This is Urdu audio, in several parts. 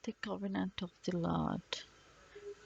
The covenant of the Lord,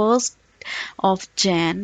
1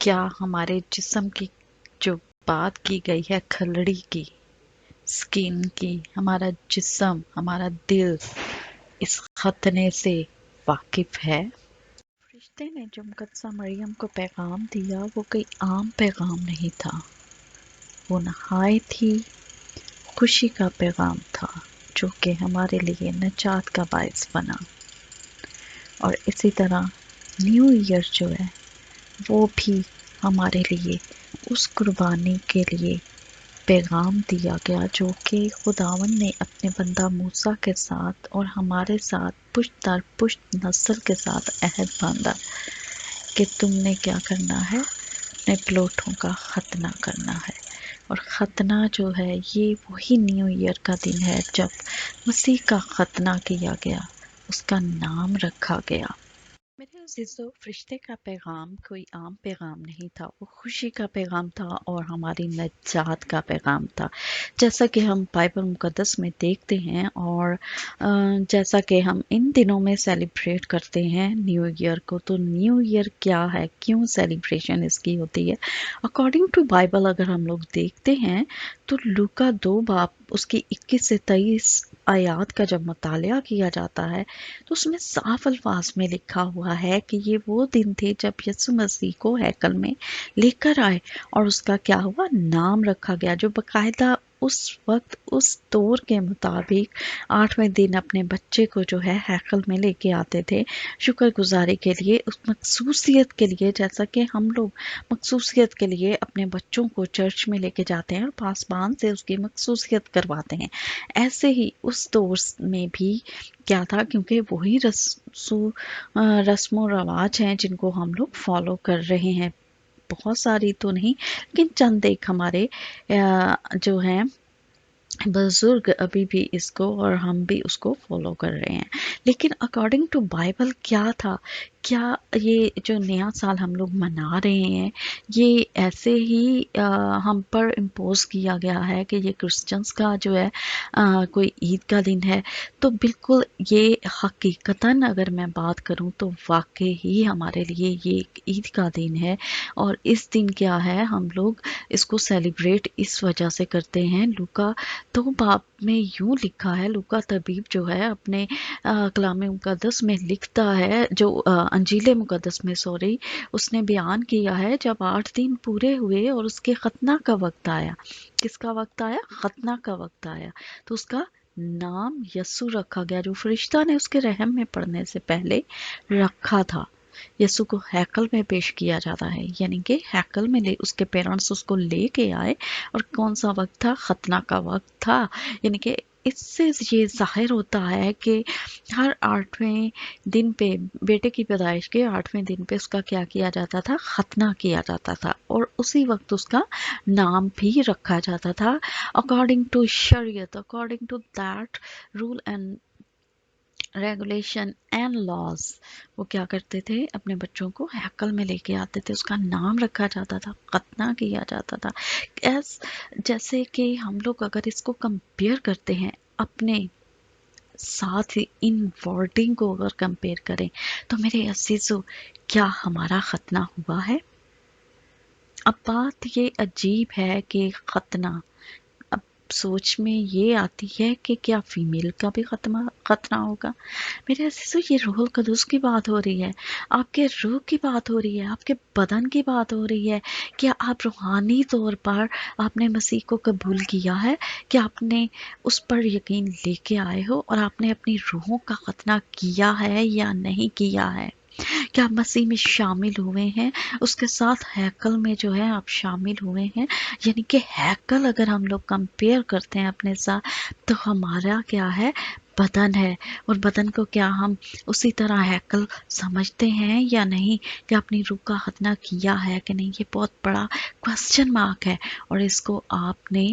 کیا ہمارے جسم کی جو بات کی گئی ہے کھلڑی کی، سکین کی، ہمارا جسم، ہمارا دل اس ختنے سے واقف ہے؟ فرشتے نے جو مقدسہ مریم کو پیغام دیا وہ کوئی عام پیغام نہیں تھا، وہ نہایت ہی خوشی کا پیغام تھا جو کہ ہمارے لیے نجات کا باعث بنا۔ اور اسی طرح نیو ایئر جو ہے وہ بھی ہمارے لیے اس قربانی کے لیے پیغام دیا گیا جو کہ خداوند نے اپنے بندہ موسیٰ کے ساتھ اور ہمارے ساتھ پشت در پشت نسل کے ساتھ عہد باندھا کہ تم نے کیا کرنا ہے، اپنے پلوٹوں کا ختنہ کرنا ہے۔ اور ختنہ جو ہے یہ وہی نیو ایئر کا دن ہے جب مسیح کا ختنہ کیا گیا، اس کا نام رکھا گیا۔ میرے عزیزو، فرشتے کا پیغام کوئی عام پیغام نہیں تھا، وہ خوشی کا پیغام تھا اور ہماری نجات کا پیغام تھا، جیسا کہ ہم بائبل مقدس میں دیکھتے ہیں اور جیسا کہ ہم ان دنوں میں سیلیبریٹ کرتے ہیں نیو ایئر کو۔ تو نیو ایئر کیا ہے، کیوں سیلیبریشن اس کی ہوتی ہے؟ اکارڈنگ ٹو بائبل اگر ہم لوگ دیکھتے ہیں تو لوکا 2 باب اس کی 21 سے 23 آیات کا جب مطالعہ کیا جاتا ہے تو اس میں صاف الفاظ میں لکھا ہوا ہے کہ یہ وہ دن تھے جب یسوع مسیح کو ہیکل میں لے کر آئے اور اس کا کیا ہوا، نام رکھا گیا، جو باقاعدہ اس وقت اس دور کے مطابق 8ویں دن اپنے بچے کو جو ہے ہیکل میں لے کے آتے تھے شکر گزاری کے لیے، اس مخصوصیت کے لیے، جیسا کہ ہم لوگ مخصوصیت کے لیے اپنے بچوں کو چرچ میں لے کے جاتے ہیں اور پاسبان سے اس کی مخصوصیت کرواتے ہیں۔ ایسے ہی اس دور میں بھی کیا تھا، کیونکہ وہی رسم و رواج ہیں جن کو ہم لوگ فالو کر رہے ہیں، بہت ساری تو نہیں لیکن چند ایک ہمارے جو ہیں بزرگ ابھی بھی اس کو اور ہم بھی اس کو فالو کر رہے ہیں۔ لیکن اکارڈنگ ٹو بائبل کیا تھا، کیا یہ جو نیا سال ہم لوگ منا رہے ہیں یہ ایسے ہی ہم پر امپوز کیا گیا ہے کہ یہ کرسچنس کا جو ہے کوئی عید کا دن ہے؟ تو بالکل یہ حقیقتاً اگر میں بات کروں تو واقعی ہی ہمارے لیے یہ ایک عید کا دن ہے۔ اور اس دن کیا ہے، ہم لوگ اس کو سیلیبریٹ اس وجہ سے کرتے ہیں، لوکا 2 باب میں یوں لکھا ہے، لوکا طبیب جو ہے اپنے کلام مقدس میں لکھتا ہے، جو انجیل مقدس میں اس نے بیان کیا ہے، جب 8 دن پورے ہوئے اور اس کے ختنہ کا وقت آیا۔ کس کا وقت آیا؟ ختنہ کا وقت آیا، تو اس کا نام یسوع رکھا گیا، جو فرشتہ نے اس کے رحم میں پڑنے سے پہلے رکھا تھا۔ یسوع کو ہیکل میں پیش کیا جاتا ہے، یعنی کہ ہیکل میں اس کے پیرنٹس اس کو لے کے آئے، اور کون سا وقت تھا؟ ختنہ کا وقت تھا۔ یعنی کہ اس سے یہ ظاہر ہوتا ہے کہ ہر 8ویں دن پہ، بیٹے کی پیدائش کے 8ویں دن پہ اس کا کیا کیا جاتا تھا؟ ختنہ کیا جاتا تھا، اور اسی وقت اس کا نام بھی رکھا جاتا تھا اکارڈنگ ٹو شریعت، according to that rule and regulation and laws. وہ کیا کرتے تھے، اپنے بچوں کو ہیکل میں لے کے آتے تھے، اس کا نام رکھا جاتا تھا، ختنہ کیا جاتا تھا۔ جیسے کہ ہم لوگ اگر اس کو کمپیئر کرتے ہیں اپنے ساتھ ہی، ان ورڈنگ کو اگر کمپیئر کریں تو میرے عزیزو، کیا ہمارا ختنہ ہوا ہے؟ اب بات یہ عجیب ہے کہ ختنہ، سوچ میں یہ آتی ہے کہ کیا فیمیل کا بھی ختنہ ہوگا؟ میرے عزیزو، یہ روح القدس کی بات ہو رہی ہے، آپ کے روح کی بات ہو رہی ہے، آپ کے بدن کی بات ہو رہی ہے۔ کیا آپ روحانی طور پر آپ نے مسیح کو قبول کیا ہے؟ کیا آپ نے اس پر یقین لے کے آئے ہو اور آپ نے اپنی روحوں کا ختنہ کیا ہے یا نہیں کیا ہے؟ کیا آپ مسیح میں شامل ہوئے ہیں؟ اس کے ساتھ ہیکل میں جو ہے آپ شامل ہوئے ہیں؟ یعنی کہ ہیکل اگر ہم لوگ کمپیئر کرتے ہیں اپنے ساتھ تو ہمارا کیا ہے، بدن ہے، اور بدن کو کیا ہم اسی طرح ہیکل سمجھتے ہیں یا نہیں؟ کیا اپنی روح کا ختنہ کیا ہے کہ نہیں؟ یہ بہت بڑا کوسچن مارک ہے، اور اس کو آپ نے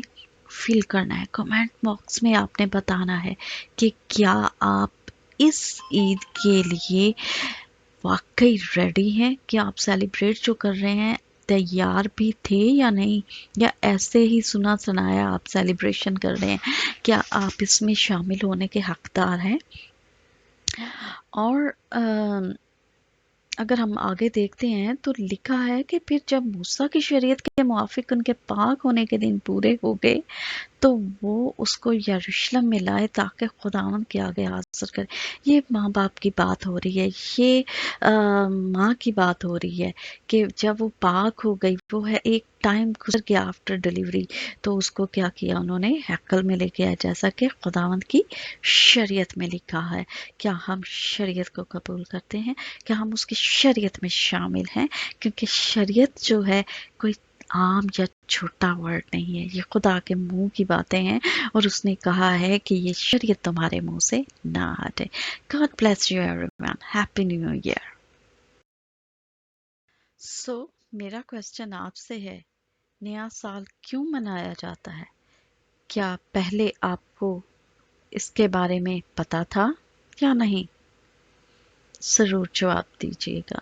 فل کرنا ہے، کمنٹ باکس میں آپ نے بتانا ہے کہ کیا آپ اس عید کے لیے واقعی ریڈی ہیں، کہ آپ سیلیبریٹ جو کر رہے ہیں تیار بھی تھے یا نہیں، یا ایسے ہی سنا سنایا آپ سیلیبریشن کر رہے ہیں؟ کیا آپ اس میں شامل ہونے کے حقدار ہیں؟ اور اگر ہم آگے دیکھتے ہیں تو لکھا ہے کہ پھر جب موسیٰ کی شریعت کے موافق ان کے پاک ہونے کے دن پورے ہو گئے تو وہ اس کو یروشلم میں لائے تاکہ خداوند کے آگے حاضر کرے. یہ ماں باپ کی بات ہو رہی ہے، یہ ماں کی بات ہو رہی ہے کہ جب وہ پاک ہو گئی، وہ ہے ایک ٹائم گزر گیا آفٹر ڈیلیوری، تو اس کو کیا کیا انہوں نے، ہیکل میں لے کے آئے جیسا کہ خداوند کی شریعت میں لکھا ہے. کیا ہم شریعت کو قبول کرتے ہیں؟ کیا ہم اس کی شریعت میں شامل ہیں؟ کیونکہ شریعت جو ہے کوئی عام یا چھوٹا ورڈ نہیں ہے، یہ خدا کے منہ کی باتیں ہیں، اور اس نے کہا ہے کہ یہ شریعت تمہارے منہ سے نہ ہٹے. God bless you everyone. Happy New Year. So, میرا کوشچن آپ سے ہے، نیا سال کیوں منایا جاتا ہے؟ کیا پہلے آپ کو اس کے بارے میں پتا تھا یا نہیں؟ ضرور جواب دیجیے گا.